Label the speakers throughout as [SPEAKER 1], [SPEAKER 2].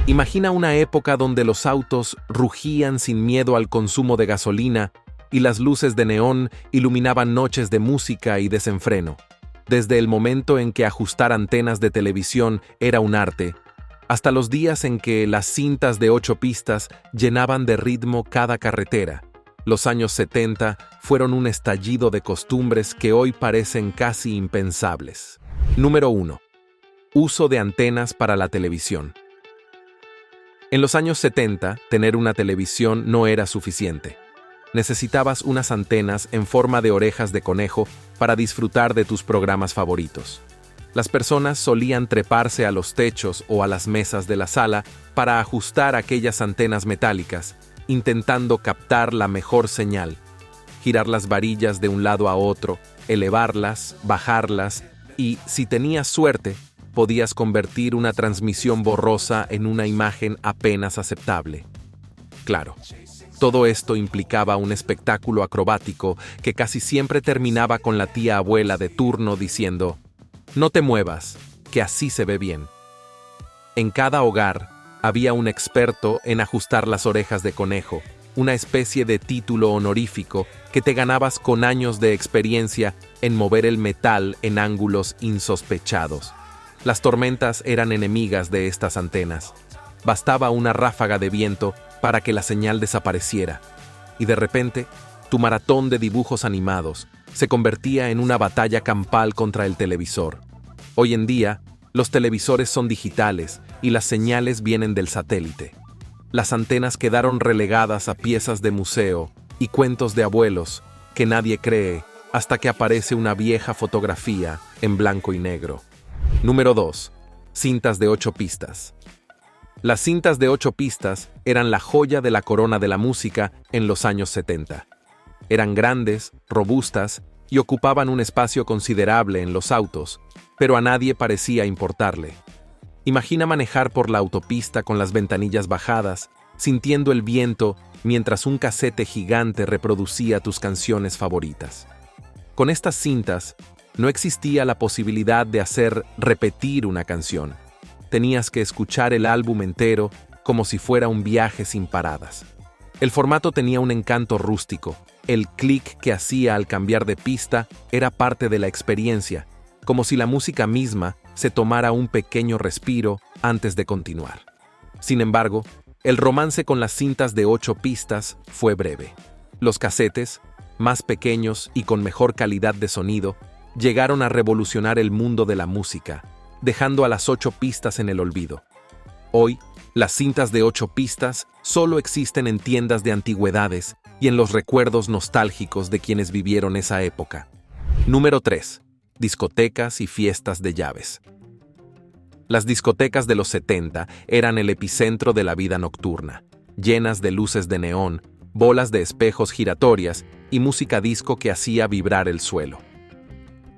[SPEAKER 1] Imagina una época donde los autos rugían sin miedo al consumo de gasolina y las luces de neón iluminaban noches de música y desenfreno. Desde el momento en que ajustar antenas de televisión era un arte, hasta los días en que las cintas de 8 pistas llenaban de ritmo cada carretera. Los años 70 fueron un estallido de costumbres que hoy parecen casi impensables. Número 1. Uso de antenas para la televisión. En los años 70, tener una televisión no era suficiente. Necesitabas unas antenas en forma de orejas de conejo para disfrutar de tus programas favoritos. Las personas solían treparse a los techos o a las mesas de la sala para ajustar aquellas antenas metálicas, intentando captar la mejor señal. Girar las varillas de un lado a otro, elevarlas, bajarlas y, si tenías suerte, podías convertir una transmisión borrosa en una imagen apenas aceptable. Claro, todo esto implicaba un espectáculo acrobático que casi siempre terminaba con la tía abuela de turno diciendo: «No te muevas, que así se ve bien». En cada hogar había un experto en ajustar las orejas de conejo, una especie de título honorífico que te ganabas con años de experiencia en mover el metal en ángulos insospechados. Las tormentas eran enemigas de estas antenas. Bastaba una ráfaga de viento para que la señal desapareciera, y de repente, tu maratón de dibujos animados se convertía en una batalla campal contra el televisor. Hoy en día, los televisores son digitales y las señales vienen del satélite. Las antenas quedaron relegadas a piezas de museo y cuentos de abuelos que nadie cree hasta que aparece una vieja fotografía en blanco y negro. Número 2. Cintas de 8 pistas. Las cintas de 8 pistas eran la joya de la corona de la música en los años 70. Eran grandes, robustas y ocupaban un espacio considerable en los autos, pero a nadie parecía importarle. Imagina manejar por la autopista con las ventanillas bajadas, sintiendo el viento mientras un casete gigante reproducía tus canciones favoritas. Con estas cintas, no existía la posibilidad de hacer repetir una canción. Tenías que escuchar el álbum entero como si fuera un viaje sin paradas. El formato tenía un encanto rústico. El clic que hacía al cambiar de pista era parte de la experiencia, como si la música misma se tomara un pequeño respiro antes de continuar. Sin embargo, el romance con las cintas de 8 pistas fue breve. Los casetes, más pequeños y con mejor calidad de sonido, llegaron a revolucionar el mundo de la música, dejando a las 8 pistas en el olvido. Hoy, las cintas de 8 pistas solo existen en tiendas de antigüedades y en los recuerdos nostálgicos de quienes vivieron esa época. Número 3. Discotecas y fiestas de llaves. Las discotecas de los 70 eran el epicentro de la vida nocturna, llenas de luces de neón, bolas de espejos giratorias y música disco que hacía vibrar el suelo.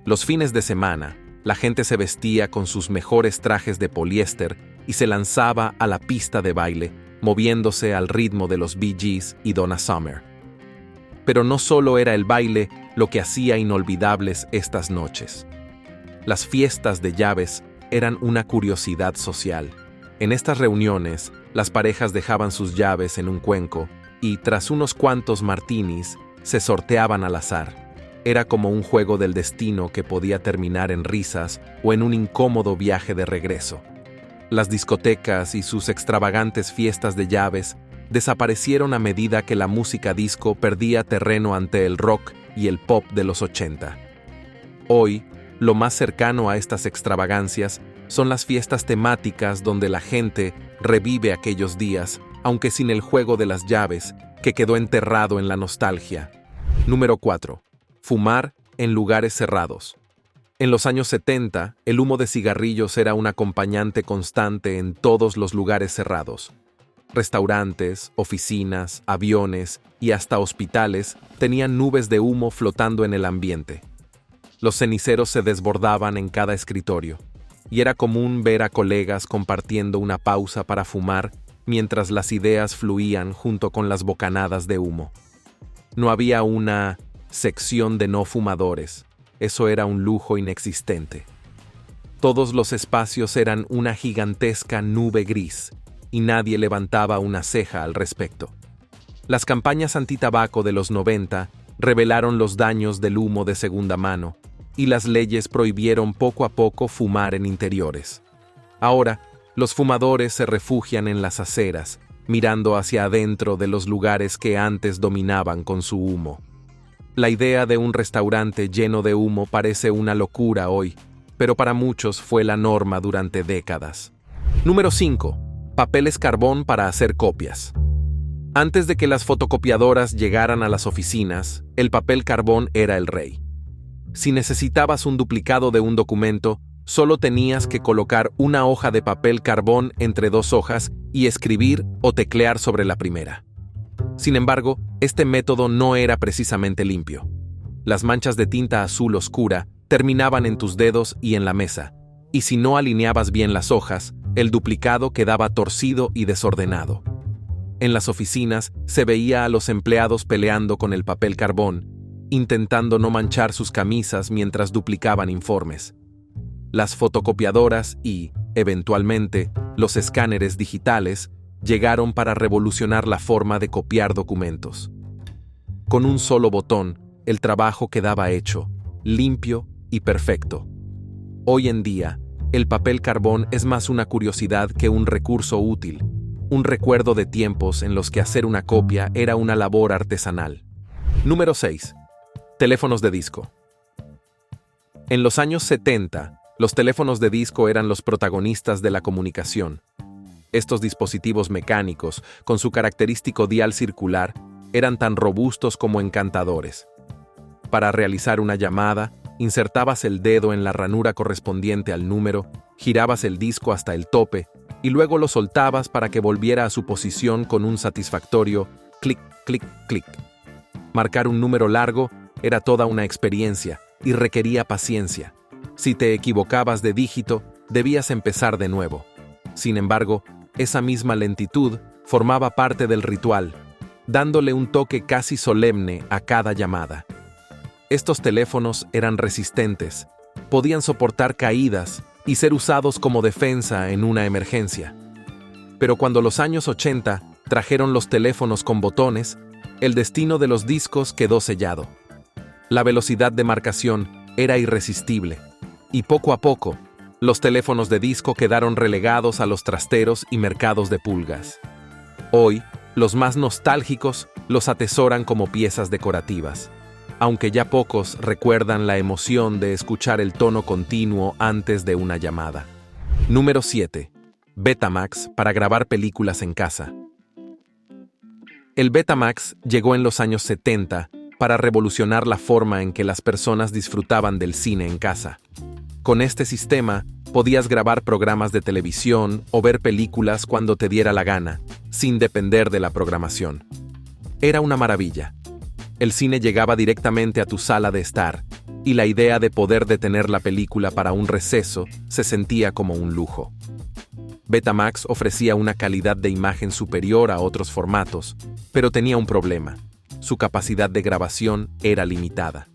[SPEAKER 1] Los fines de semana, la gente se vestía con sus mejores trajes de poliéster y se lanzaba a la pista de baile, moviéndose al ritmo de los Bee Gees y Donna Summer. Pero no solo era el baile lo que hacía inolvidables estas noches. Las fiestas de llaves eran una curiosidad social. En estas reuniones, las parejas dejaban sus llaves en un cuenco y, tras unos cuantos martinis, se sorteaban al azar. Era como un juego del destino que podía terminar en risas o en un incómodo viaje de regreso. Las discotecas y sus extravagantes fiestas de llaves desaparecieron a medida que la música disco perdía terreno ante el rock y el pop de los 80. Hoy, lo más cercano a estas extravagancias son las fiestas temáticas donde la gente revive aquellos días, aunque sin el juego de las llaves, que quedó enterrado en la nostalgia. Número 4. Fumar en lugares cerrados. En los años 70, el humo de cigarrillos era un acompañante constante en todos los lugares cerrados. Restaurantes, oficinas, aviones y hasta hospitales tenían nubes de humo flotando en el ambiente. Los ceniceros se desbordaban en cada escritorio, y era común ver a colegas compartiendo una pausa para fumar mientras las ideas fluían junto con las bocanadas de humo. No había una sección de no fumadores, eso era un lujo inexistente. Todos los espacios eran una gigantesca nube gris, y nadie levantaba una ceja al respecto. Las campañas antitabaco de los 90 revelaron los daños del humo de segunda mano, y las leyes prohibieron poco a poco fumar en interiores. Ahora, los fumadores se refugian en las aceras, mirando hacia adentro de los lugares que antes dominaban con su humo. La idea de un restaurante lleno de humo parece una locura hoy, pero para muchos fue la norma durante décadas. Número 5. Papeles carbón para hacer copias. Antes de que las fotocopiadoras llegaran a las oficinas, el papel carbón era el rey. Si necesitabas un duplicado de un documento, solo tenías que colocar una hoja de papel carbón entre dos hojas y escribir o teclear sobre la primera. Sin embargo, este método no era precisamente limpio. Las manchas de tinta azul oscura terminaban en tus dedos y en la mesa, y si no alineabas bien las hojas, el duplicado quedaba torcido y desordenado. En las oficinas se veía a los empleados peleando con el papel carbón, intentando no manchar sus camisas mientras duplicaban informes. Las fotocopiadoras y, eventualmente, los escáneres digitales llegaron para revolucionar la forma de copiar documentos. Con un solo botón, el trabajo quedaba hecho, limpio y perfecto. Hoy en día, el papel carbón es más una curiosidad que un recurso útil, un recuerdo de tiempos en los que hacer una copia era una labor artesanal. Número 6. Teléfonos de disco. En los años 70, los teléfonos de disco eran los protagonistas de la comunicación. Estos dispositivos mecánicos, con su característico dial circular, eran tan robustos como encantadores. Para realizar una llamada, insertabas el dedo en la ranura correspondiente al número, girabas el disco hasta el tope y luego lo soltabas para que volviera a su posición con un satisfactorio clic, clic, clic. Marcar un número largo era toda una experiencia y requería paciencia. Si te equivocabas de dígito, debías empezar de nuevo. Sin embargo, esa misma lentitud formaba parte del ritual, dándole un toque casi solemne a cada llamada. Estos teléfonos eran resistentes, podían soportar caídas y ser usados como defensa en una emergencia. Pero cuando los años 80 trajeron los teléfonos con botones, el destino de los discos quedó sellado. La velocidad de marcación era irresistible, y poco a poco, los teléfonos de disco quedaron relegados a los trasteros y mercados de pulgas. Hoy, los más nostálgicos los atesoran como piezas decorativas, aunque ya pocos recuerdan la emoción de escuchar el tono continuo antes de una llamada. Número 7. Betamax para grabar películas en casa. El Betamax llegó en los años 70 para revolucionar la forma en que las personas disfrutaban del cine en casa. Con este sistema, podías grabar programas de televisión o ver películas cuando te diera la gana, sin depender de la programación. Era una maravilla. El cine llegaba directamente a tu sala de estar, y la idea de poder detener la película para un receso se sentía como un lujo. Betamax ofrecía una calidad de imagen superior a otros formatos, pero tenía un problema. Su capacidad de grabación era limitada.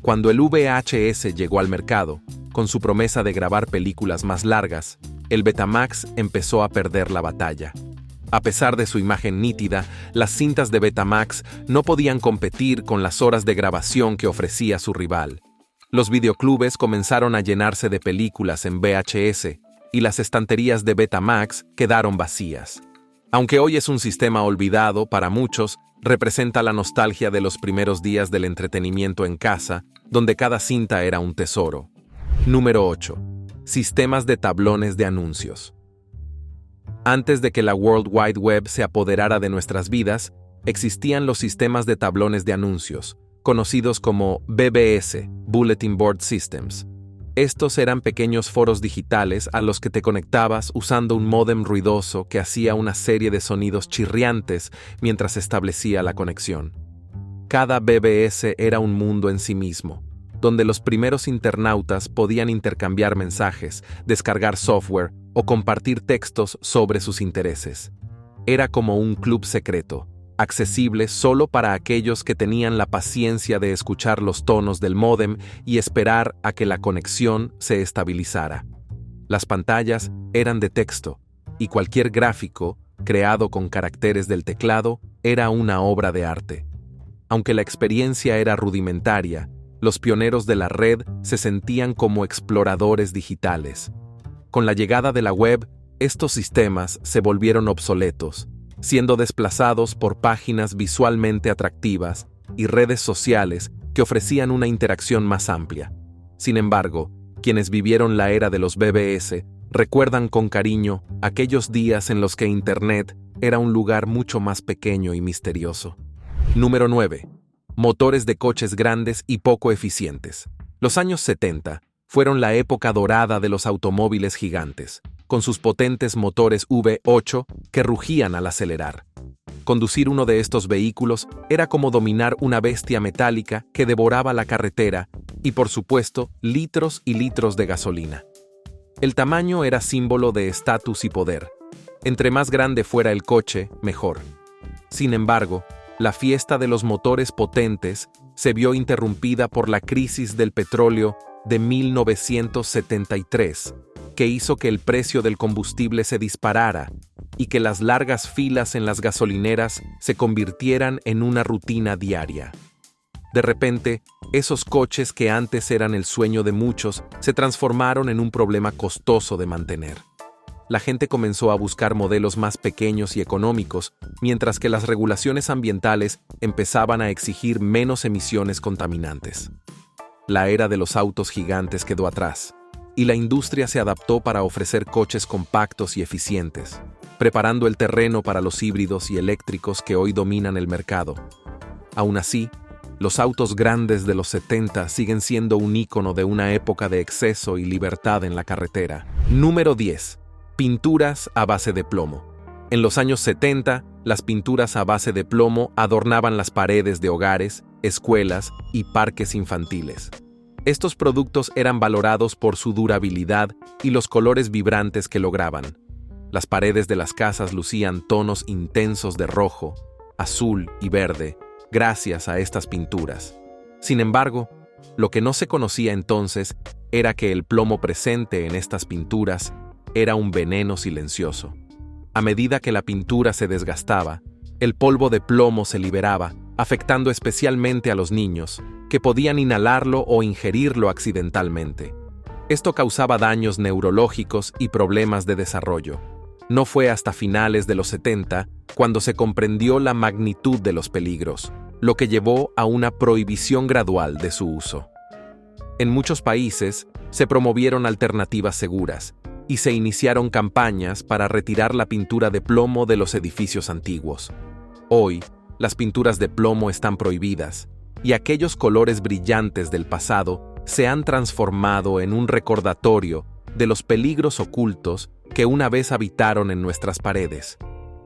[SPEAKER 1] Cuando el VHS llegó al mercado, con su promesa de grabar películas más largas, el Betamax empezó a perder la batalla. A pesar de su imagen nítida, las cintas de Betamax no podían competir con las horas de grabación que ofrecía su rival. Los videoclubes comenzaron a llenarse de películas en VHS, y las estanterías de Betamax quedaron vacías. Aunque hoy es un sistema olvidado para muchos, representa la nostalgia de los primeros días del entretenimiento en casa, donde cada cinta era un tesoro. Número 8. Sistemas de tablones de anuncios. Antes de que la World Wide Web se apoderara de nuestras vidas, existían los sistemas de tablones de anuncios, conocidos como BBS, Bulletin Board Systems. Estos eran pequeños foros digitales a los que te conectabas usando un módem ruidoso que hacía una serie de sonidos chirriantes mientras establecía la conexión. Cada BBS era un mundo en sí mismo, donde los primeros internautas podían intercambiar mensajes, descargar software o compartir textos sobre sus intereses. Era como un club secreto, accesible solo para aquellos que tenían la paciencia de escuchar los tonos del módem y esperar a que la conexión se estabilizara. Las pantallas eran de texto, y cualquier gráfico, creado con caracteres del teclado, era una obra de arte. Aunque la experiencia era rudimentaria, los pioneros de la red se sentían como exploradores digitales. Con la llegada de la web, estos sistemas se volvieron obsoletos, siendo desplazados por páginas visualmente atractivas y redes sociales que ofrecían una interacción más amplia. Sin embargo, quienes vivieron la era de los BBS recuerdan con cariño aquellos días en los que Internet era un lugar mucho más pequeño y misterioso. Número 9. Motores de coches grandes y poco eficientes. Los años 70 fueron la época dorada de los automóviles gigantes, con sus potentes motores V8 que rugían al acelerar. Conducir uno de estos vehículos era como dominar una bestia metálica que devoraba la carretera y, por supuesto, litros y litros de gasolina. El tamaño era símbolo de estatus y poder. Entre más grande fuera el coche, mejor. Sin embargo, la fiesta de los motores potentes se vio interrumpida por la crisis del petróleo de 1973, que hizo que el precio del combustible se disparara y que las largas filas en las gasolineras se convirtieran en una rutina diaria. De repente, esos coches que antes eran el sueño de muchos se transformaron en un problema costoso de mantener. La gente comenzó a buscar modelos más pequeños y económicos, mientras que las regulaciones ambientales empezaban a exigir menos emisiones contaminantes. La era de los autos gigantes quedó atrás, y la industria se adaptó para ofrecer coches compactos y eficientes, preparando el terreno para los híbridos y eléctricos que hoy dominan el mercado. Aún así, los autos grandes de los 70 siguen siendo un ícono de una época de exceso y libertad en la carretera. Número 10. Pinturas a base de plomo. En los años 70, las pinturas a base de plomo adornaban las paredes de hogares, escuelas y parques infantiles. Estos productos eran valorados por su durabilidad y los colores vibrantes que lograban. Las paredes de las casas lucían tonos intensos de rojo, azul y verde, gracias a estas pinturas. Sin embargo, lo que no se conocía entonces era que el plomo presente en estas pinturas era un veneno silencioso. A medida que la pintura se desgastaba, el polvo de plomo se liberaba, afectando especialmente a los niños, que podían inhalarlo o ingerirlo accidentalmente. Esto causaba daños neurológicos y problemas de desarrollo. No fue hasta finales de los 70 cuando se comprendió la magnitud de los peligros, lo que llevó a una prohibición gradual de su uso. En muchos países se promovieron alternativas seguras y se iniciaron campañas para retirar la pintura de plomo de los edificios antiguos. Hoy, las pinturas de plomo están prohibidas y aquellos colores brillantes del pasado se han transformado en un recordatorio de los peligros ocultos que una vez habitaron en nuestras paredes.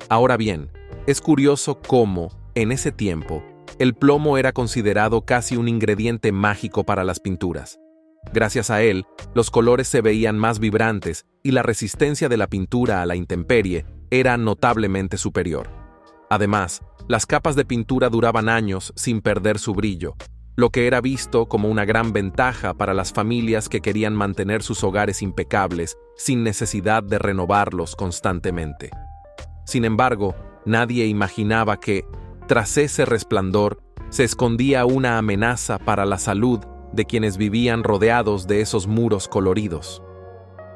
[SPEAKER 1] Ahora bien, es curioso cómo, en ese tiempo, el plomo era considerado casi un ingrediente mágico para las pinturas. Gracias a él, los colores se veían más vibrantes y la resistencia de la pintura a la intemperie era notablemente superior. Además, las capas de pintura duraban años sin perder su brillo, lo que era visto como una gran ventaja para las familias que querían mantener sus hogares impecables sin necesidad de renovarlos constantemente. Sin embargo, nadie imaginaba que, tras ese resplandor, se escondía una amenaza para la salud de quienes vivían rodeados de esos muros coloridos.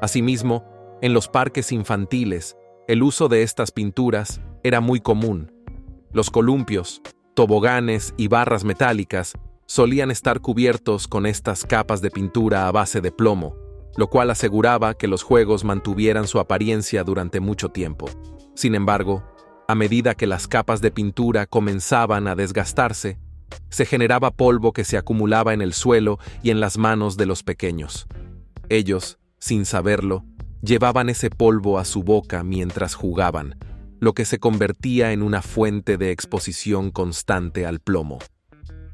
[SPEAKER 1] Asimismo, en los parques infantiles, el uso de estas pinturas era muy común. Los columpios, toboganes y barras metálicas solían estar cubiertos con estas capas de pintura a base de plomo, lo cual aseguraba que los juegos mantuvieran su apariencia durante mucho tiempo. Sin embargo, a medida que las capas de pintura comenzaban a desgastarse, se generaba polvo que se acumulaba en el suelo y en las manos de los pequeños. Ellos, sin saberlo, llevaban ese polvo a su boca mientras jugaban, lo que se convertía en una fuente de exposición constante al plomo.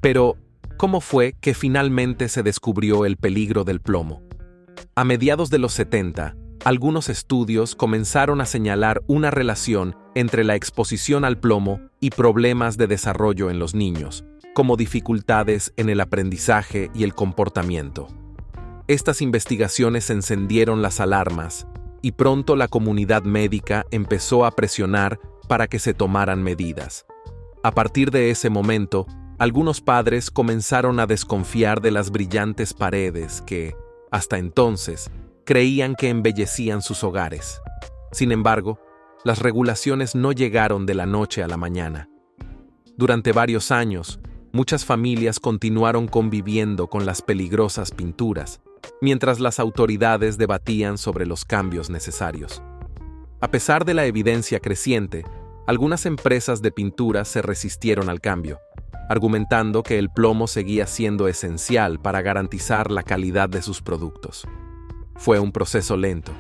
[SPEAKER 1] Pero, ¿cómo fue que finalmente se descubrió el peligro del plomo? A mediados de los 70, algunos estudios comenzaron a señalar una relación entre la exposición al plomo y problemas de desarrollo en los niños, como dificultades en el aprendizaje y el comportamiento. Estas investigaciones encendieron las alarmas y pronto la comunidad médica empezó a presionar para que se tomaran medidas. A partir de ese momento, algunos padres comenzaron a desconfiar de las brillantes paredes que, hasta entonces, creían que embellecían sus hogares. Sin embargo, las regulaciones no llegaron de la noche a la mañana. Durante varios años, muchas familias continuaron conviviendo con las peligrosas pinturas, mientras las autoridades debatían sobre los cambios necesarios. A pesar de la evidencia creciente, algunas empresas de pintura se resistieron al cambio, argumentando que el plomo seguía siendo esencial para garantizar la calidad de sus productos. Fue un proceso lento,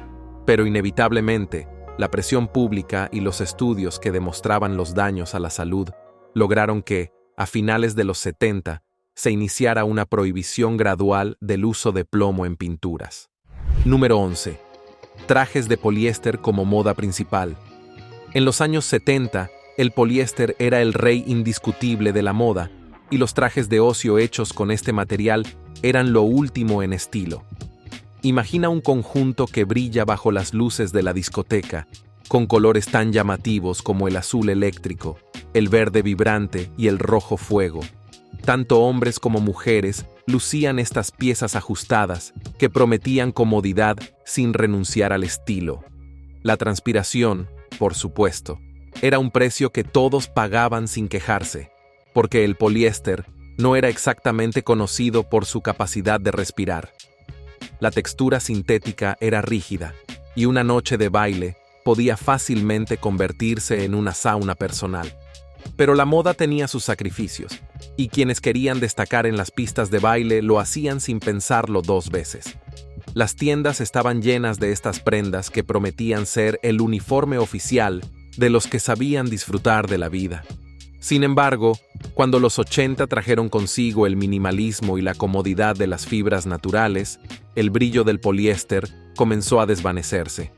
[SPEAKER 1] pero inevitablemente, la presión pública y los estudios que demostraban los daños a la salud lograron que, a finales de los 70, se iniciara una prohibición gradual del uso de plomo en pinturas. Número 11. Trajes de poliéster como moda principal. En los años 70, el poliéster era el rey indiscutible de la moda, y los trajes de ocio hechos con este material eran lo último en estilo. Imagina un conjunto que brilla bajo las luces de la discoteca, con colores tan llamativos como el azul eléctrico, el verde vibrante y el rojo fuego. Tanto hombres como mujeres lucían estas piezas ajustadas que prometían comodidad sin renunciar al estilo. La transpiración, por supuesto, era un precio que todos pagaban sin quejarse, porque el poliéster no era exactamente conocido por su capacidad de respirar. La textura sintética era rígida, y una noche de baile podía fácilmente convertirse en una sauna personal. Pero la moda tenía sus sacrificios, y quienes querían destacar en las pistas de baile lo hacían sin pensarlo dos veces. Las tiendas estaban llenas de estas prendas que prometían ser el uniforme oficial de los que sabían disfrutar de la vida. Sin embargo, cuando los 80 trajeron consigo el minimalismo y la comodidad de las fibras naturales, el brillo del poliéster comenzó a desvanecerse.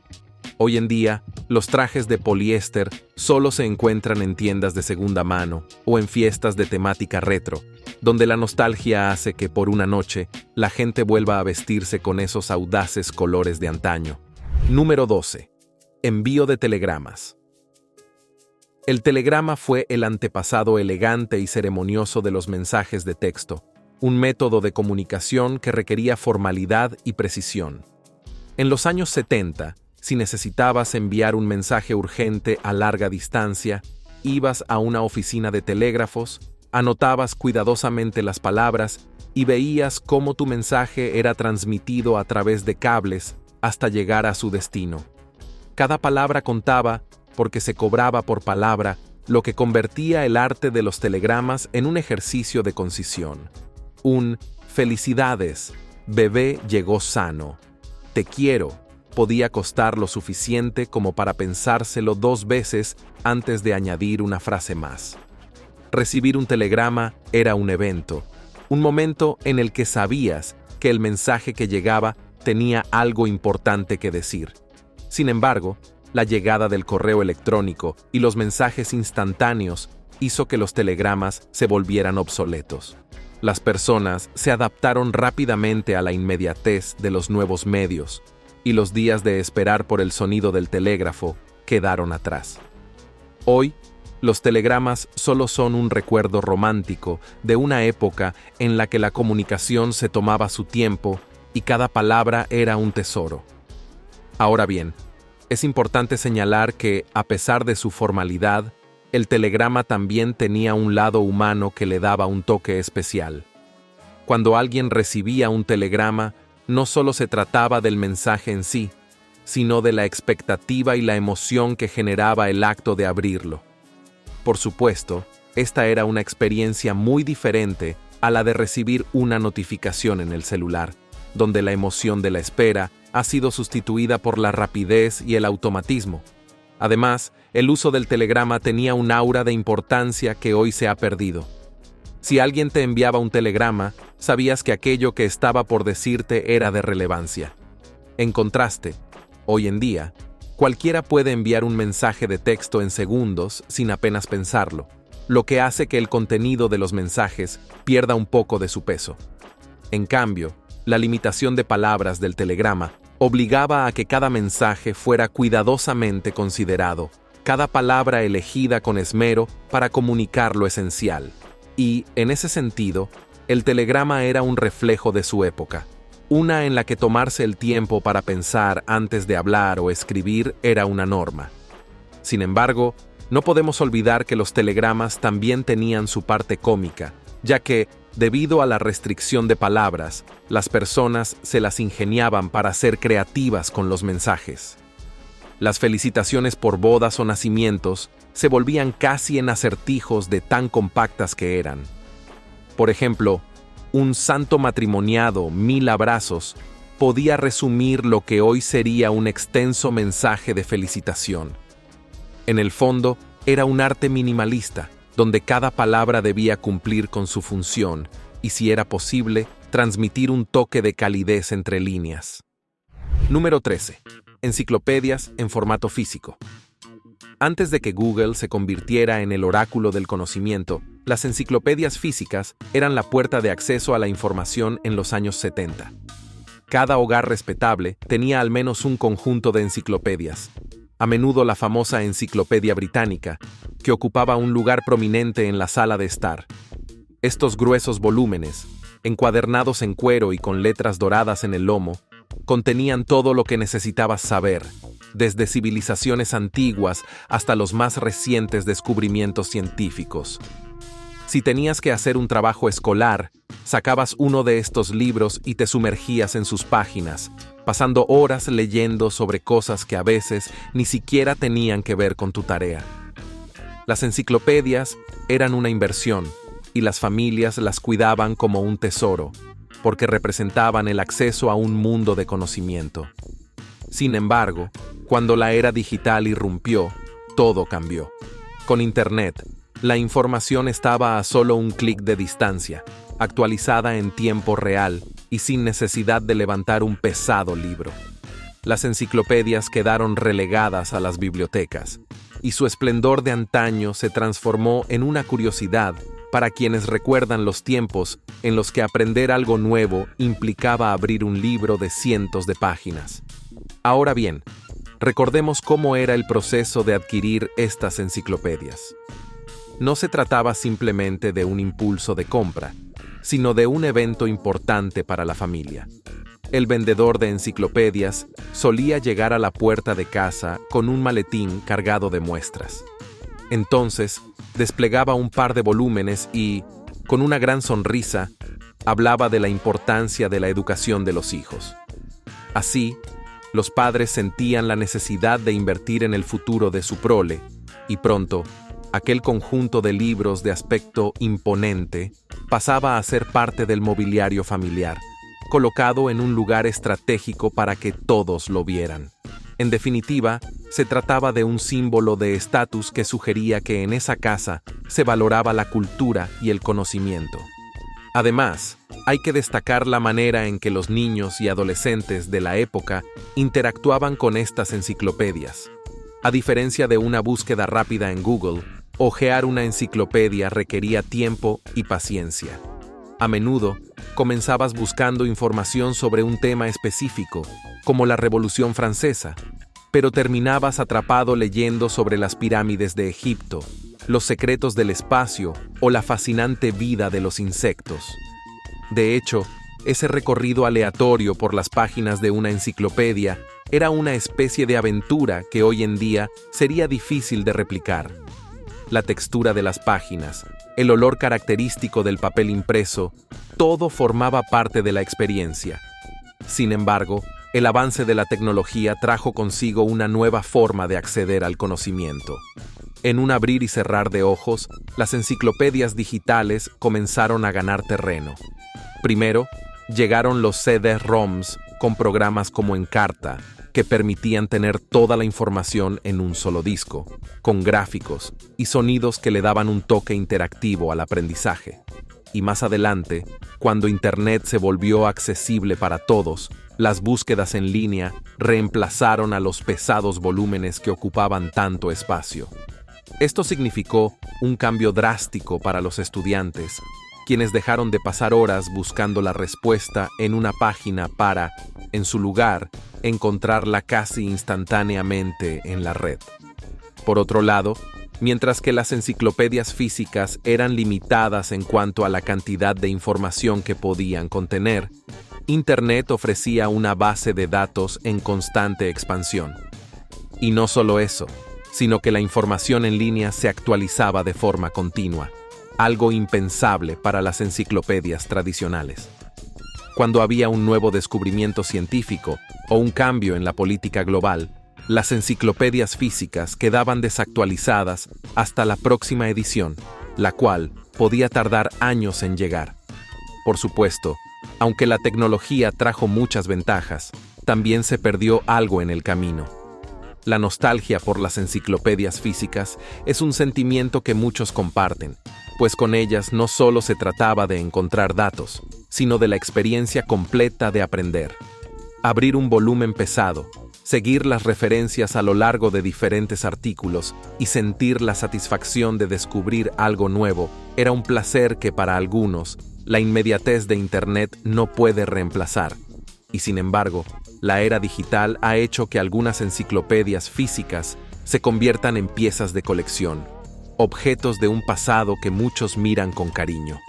[SPEAKER 1] Hoy en día, los trajes de poliéster solo se encuentran en tiendas de segunda mano o en fiestas de temática retro, donde la nostalgia hace que por una noche la gente vuelva a vestirse con esos audaces colores de antaño. Número 12. Envío de telegramas. El telegrama fue el antepasado elegante y ceremonioso de los mensajes de texto, un método de comunicación que requería formalidad y precisión. En los años 70, si necesitabas enviar un mensaje urgente a larga distancia, ibas a una oficina de telégrafos, anotabas cuidadosamente las palabras y veías cómo tu mensaje era transmitido a través de cables hasta llegar a su destino. Cada palabra contaba porque se cobraba por palabra, lo que convertía el arte de los telegramas en un ejercicio de concisión. Un «Felicidades, bebé llegó sano», «Te quiero» podía costar lo suficiente como para pensárselo dos veces antes de añadir una frase más. Recibir un telegrama era un evento, un momento en el que sabías que el mensaje que llegaba tenía algo importante que decir. Sin embargo, la llegada del correo electrónico y los mensajes instantáneos hizo que los telegramas se volvieran obsoletos. Las personas se adaptaron rápidamente a la inmediatez de los nuevos medios, y los días de esperar por el sonido del telégrafo quedaron atrás. Hoy, los telegramas solo son un recuerdo romántico de una época en la que la comunicación se tomaba su tiempo y cada palabra era un tesoro. Ahora bien, es importante señalar que, a pesar de su formalidad, el telegrama también tenía un lado humano que le daba un toque especial. Cuando alguien recibía un telegrama, no solo se trataba del mensaje en sí, sino de la expectativa y la emoción que generaba el acto de abrirlo. Por supuesto, esta era una experiencia muy diferente a la de recibir una notificación en el celular, donde la emoción de la espera ha sido sustituida por la rapidez y el automatismo. Además, el uso del telegrama tenía un aura de importancia que hoy se ha perdido. Si alguien te enviaba un telegrama, sabías que aquello que estaba por decirte era de relevancia. En contraste, hoy en día, cualquiera puede enviar un mensaje de texto en segundos sin apenas pensarlo, lo que hace que el contenido de los mensajes pierda un poco de su peso. En cambio, la limitación de palabras del telegrama Obligaba a que cada mensaje fuera cuidadosamente considerado, cada palabra elegida con esmero para comunicar lo esencial. Y, en ese sentido, el telegrama era un reflejo de su época, una en la que tomarse el tiempo para pensar antes de hablar o escribir era una norma. Sin embargo, no podemos olvidar que los telegramas también tenían su parte cómica, ya que, debido a la restricción de palabras, las personas se las ingeniaban para ser creativas con los mensajes. Las felicitaciones por bodas o nacimientos se volvían casi en acertijos de tan compactas que eran. Por ejemplo, un santo matrimoniado, 1000 abrazos, podía resumir lo que hoy sería un extenso mensaje de felicitación. En el fondo, era un arte minimalista, donde cada palabra debía cumplir con su función y, si era posible, transmitir un toque de calidez entre líneas. Número 13. Enciclopedias en formato físico. Antes de que Google se convirtiera en el oráculo del conocimiento, las enciclopedias físicas eran la puerta de acceso a la información en los años 70. Cada hogar respetable tenía al menos un conjunto de enciclopedias, a menudo la famosa Enciclopedia Británica, que ocupaba un lugar prominente en la sala de estar. Estos gruesos volúmenes, encuadernados en cuero y con letras doradas en el lomo, contenían todo lo que necesitabas saber, desde civilizaciones antiguas hasta los más recientes descubrimientos científicos. Si tenías que hacer un trabajo escolar, sacabas uno de estos libros y te sumergías en sus páginas, pasando horas leyendo sobre cosas que a veces ni siquiera tenían que ver con tu tarea. Las enciclopedias eran una inversión, y las familias las cuidaban como un tesoro, porque representaban el acceso a un mundo de conocimiento. Sin embargo, cuando la era digital irrumpió, todo cambió. Con Internet, la información estaba a solo un clic de distancia, actualizada en tiempo real y sin necesidad de levantar un pesado libro. Las enciclopedias quedaron relegadas a las bibliotecas, y su esplendor de antaño se transformó en una curiosidad para quienes recuerdan los tiempos en los que aprender algo nuevo implicaba abrir un libro de cientos de páginas. Ahora bien, recordemos cómo era el proceso de adquirir estas enciclopedias. No se trataba simplemente de un impulso de compra, sino de un evento importante para la familia. El vendedor de enciclopedias solía llegar a la puerta de casa con un maletín cargado de muestras. Entonces, desplegaba un par de volúmenes y, con una gran sonrisa, hablaba de la importancia de la educación de los hijos. Así, los padres sentían la necesidad de invertir en el futuro de su prole, y pronto, aquel conjunto de libros de aspecto imponente pasaba a ser parte del mobiliario familiar, colocado en un lugar estratégico para que todos lo vieran. En definitiva, se trataba de un símbolo de estatus que sugería que en esa casa se valoraba la cultura y el conocimiento. Además, hay que destacar la manera en que los niños y adolescentes de la época interactuaban con estas enciclopedias. A diferencia de una búsqueda rápida en Google, hojear una enciclopedia requería tiempo y paciencia. A menudo, comenzabas buscando información sobre un tema específico, como la Revolución Francesa, pero terminabas atrapado leyendo sobre las pirámides de Egipto, los secretos del espacio o la fascinante vida de los insectos. De hecho, ese recorrido aleatorio por las páginas de una enciclopedia era una especie de aventura que hoy en día sería difícil de replicar. La textura de las páginas, el olor característico del papel impreso, todo formaba parte de la experiencia. Sin embargo, el avance de la tecnología trajo consigo una nueva forma de acceder al conocimiento. En un abrir y cerrar de ojos, las enciclopedias digitales comenzaron a ganar terreno. Primero, llegaron los CD-ROMs con programas como Encarta, que permitían tener toda la información en un solo disco, con gráficos y sonidos que le daban un toque interactivo al aprendizaje. Y más adelante, cuando Internet se volvió accesible para todos, las búsquedas en línea reemplazaron a los pesados volúmenes que ocupaban tanto espacio. Esto significó un cambio drástico para los estudiantes, quienes dejaron de pasar horas buscando la respuesta en una página para, en su lugar, encontrarla casi instantáneamente en la red. Por otro lado, mientras que las enciclopedias físicas eran limitadas en cuanto a la cantidad de información que podían contener, Internet ofrecía una base de datos en constante expansión. Y no solo eso, sino que la información en línea se actualizaba de forma continua, algo impensable para las enciclopedias tradicionales. Cuando había un nuevo descubrimiento científico o un cambio en la política global, las enciclopedias físicas quedaban desactualizadas hasta la próxima edición, la cual podía tardar años en llegar. Por supuesto, aunque la tecnología trajo muchas ventajas, también se perdió algo en el camino. La nostalgia por las enciclopedias físicas es un sentimiento que muchos comparten, pues con ellas no solo se trataba de encontrar datos, sino de la experiencia completa de aprender. Abrir un volumen pesado, seguir las referencias a lo largo de diferentes artículos y sentir la satisfacción de descubrir algo nuevo era un placer que para algunos la inmediatez de Internet no puede reemplazar. Y sin embargo, la era digital ha hecho que algunas enciclopedias físicas se conviertan en piezas de colección, objetos de un pasado que muchos miran con cariño.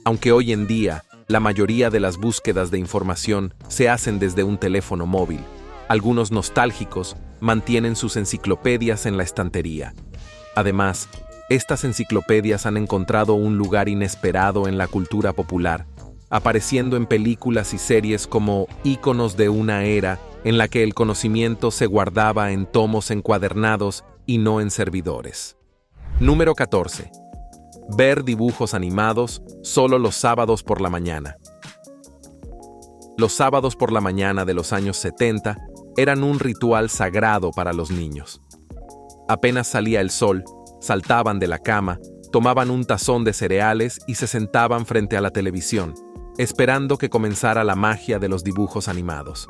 [SPEAKER 1] Aunque hoy en día, la mayoría de las búsquedas de información se hacen desde un teléfono móvil, algunos nostálgicos mantienen sus enciclopedias en la estantería. Además, estas enciclopedias han encontrado un lugar inesperado en la cultura popular, apareciendo en películas y series como íconos de una era en la que el conocimiento se guardaba en tomos encuadernados y no en servidores. Número 14. Ver dibujos animados solo los sábados por la mañana. Los sábados por la mañana de los años 70 eran un ritual sagrado para los niños. Apenas salía el sol, saltaban de la cama, tomaban un tazón de cereales y se sentaban frente a la televisión, esperando que comenzara la magia de los dibujos animados.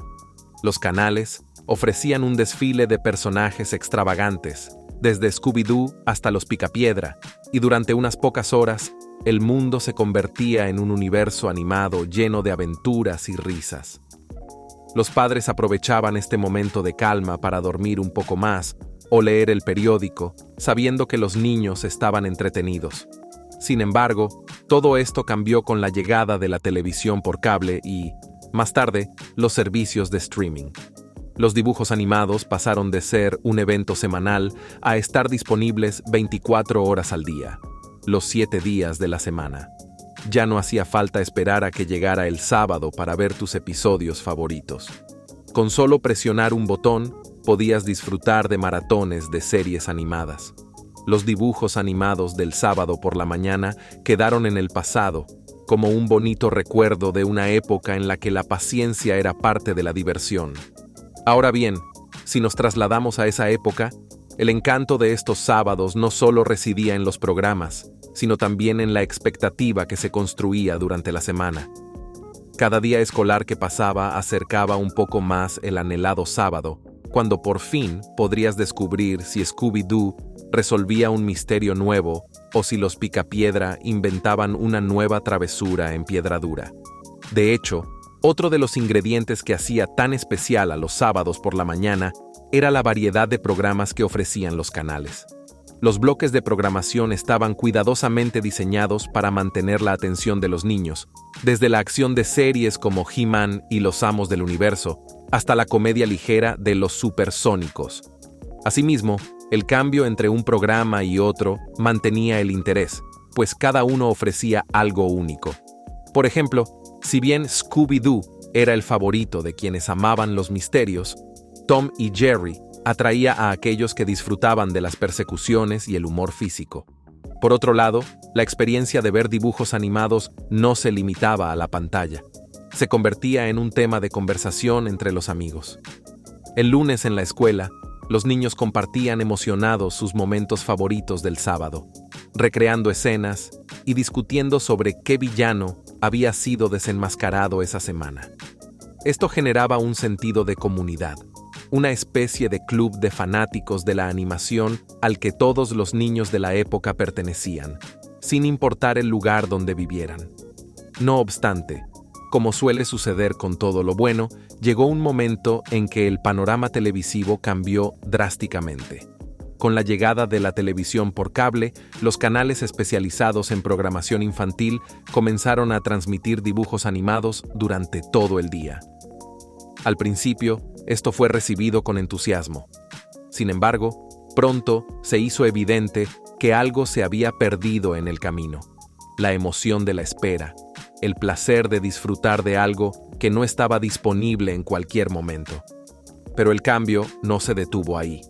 [SPEAKER 1] Los canales ofrecían un desfile de personajes extravagantes, desde Scooby-Doo hasta los Picapiedra, y durante unas pocas horas, el mundo se convertía en un universo animado lleno de aventuras y risas. Los padres aprovechaban este momento de calma para dormir un poco más o leer el periódico, sabiendo que los niños estaban entretenidos. Sin embargo, todo esto cambió con la llegada de la televisión por cable y, más tarde, los servicios de streaming. Los dibujos animados pasaron de ser un evento semanal a estar disponibles 24 horas al día, los 7 días de la semana. Ya no hacía falta esperar a que llegara el sábado para ver tus episodios favoritos. Con solo presionar un botón, podías disfrutar de maratones de series animadas. Los dibujos animados del sábado por la mañana quedaron en el pasado, como un bonito recuerdo de una época en la que la paciencia era parte de la diversión. Ahora bien, si nos trasladamos a esa época, el encanto de estos sábados no solo residía en los programas, sino también en la expectativa que se construía durante la semana. Cada día escolar que pasaba acercaba un poco más el anhelado sábado, cuando por fin podrías descubrir si Scooby-Doo resolvía un misterio nuevo o si los Picapiedra inventaban una nueva travesura en piedra dura. De hecho, otro de los ingredientes que hacía tan especial a los sábados por la mañana era la variedad de programas que ofrecían los canales. Los bloques de programación estaban cuidadosamente diseñados para mantener la atención de los niños, desde la acción de series como He-Man y los Amos del Universo, hasta la comedia ligera de Los Supersónicos. Asimismo, el cambio entre un programa y otro mantenía el interés, pues cada uno ofrecía algo único. Por ejemplo, si bien Scooby-Doo era el favorito de quienes amaban los misterios, Tom y Jerry atraía a aquellos que disfrutaban de las persecuciones y el humor físico. Por otro lado, la experiencia de ver dibujos animados no se limitaba a la pantalla. Se convertía en un tema de conversación entre los amigos. El lunes en la escuela, los niños compartían emocionados sus momentos favoritos del sábado, recreando escenas y discutiendo sobre qué villano había sido desenmascarado esa semana. Esto generaba un sentido de comunidad, una especie de club de fanáticos de la animación al que todos los niños de la época pertenecían, sin importar el lugar donde vivieran. No obstante, Como suele suceder con todo lo bueno, llegó un momento en que el panorama televisivo cambió drásticamente. Con la llegada de la televisión por cable, los canales especializados en programación infantil comenzaron a transmitir dibujos animados durante todo el día. Al principio, esto fue recibido con entusiasmo. Sin embargo, pronto se hizo evidente que algo se había perdido en el camino. La emoción de la espera, el placer de disfrutar de algo que no estaba disponible en cualquier momento. Pero el cambio no se detuvo ahí.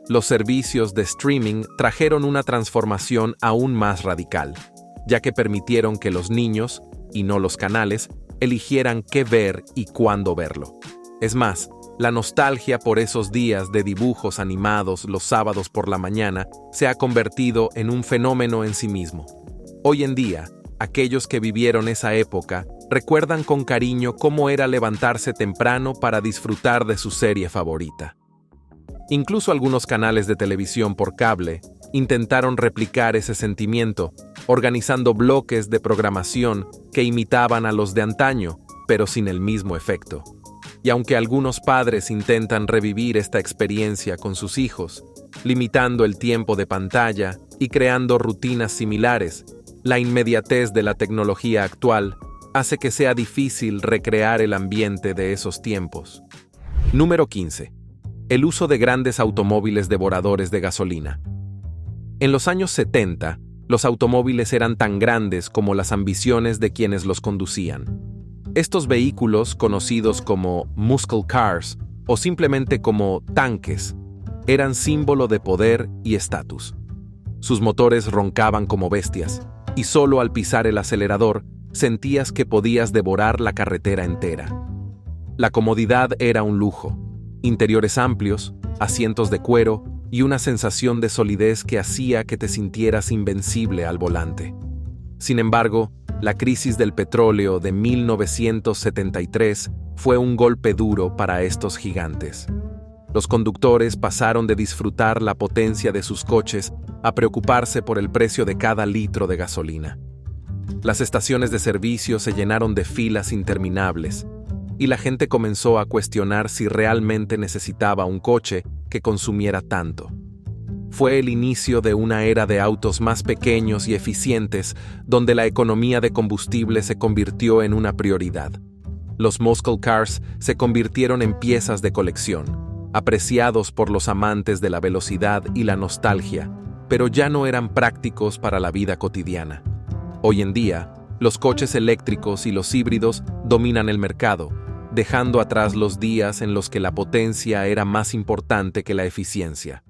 [SPEAKER 1] Los servicios de streaming trajeron una transformación aún más radical, ya que permitieron que los niños, y no los canales, eligieran qué ver y cuándo verlo. Es más, la nostalgia por esos días de dibujos animados los sábados por la mañana se ha convertido en un fenómeno en sí mismo. Hoy en día, aquellos que vivieron esa época recuerdan con cariño cómo era levantarse temprano para disfrutar de su serie favorita. Incluso algunos canales de televisión por cable intentaron replicar ese sentimiento, organizando bloques de programación que imitaban a los de antaño, pero sin el mismo efecto. Y aunque algunos padres intentan revivir esta experiencia con sus hijos, limitando el tiempo de pantalla y creando rutinas similares, la inmediatez de la tecnología actual hace que sea difícil recrear el ambiente de esos tiempos. Número 15. El uso de grandes automóviles devoradores de gasolina. En los años 70, los automóviles eran tan grandes como las ambiciones de quienes los conducían. Estos vehículos, conocidos como muscle cars o simplemente como tanques, eran símbolo de poder y estatus. Sus motores roncaban como bestias, y solo al pisar el acelerador sentías que podías devorar la carretera entera. La comodidad era un lujo. Interiores amplios, asientos de cuero y una sensación de solidez que hacía que te sintieras invencible al volante. Sin embargo, la crisis del petróleo de 1973 fue un golpe duro para estos gigantes. Los conductores pasaron de disfrutar la potencia de sus coches a preocuparse por el precio de cada litro de gasolina. Las estaciones de servicio se llenaron de filas interminables, y la gente comenzó a cuestionar si realmente necesitaba un coche que consumiera tanto. Fue el inicio de una era de autos más pequeños y eficientes, donde la economía de combustible se convirtió en una prioridad. Los muscle cars se convirtieron en piezas de colección, apreciados por los amantes de la velocidad y la nostalgia, pero ya no eran prácticos para la vida cotidiana. Hoy en día, los coches eléctricos y los híbridos dominan el mercado, dejando atrás los días en los que la potencia era más importante que la eficiencia.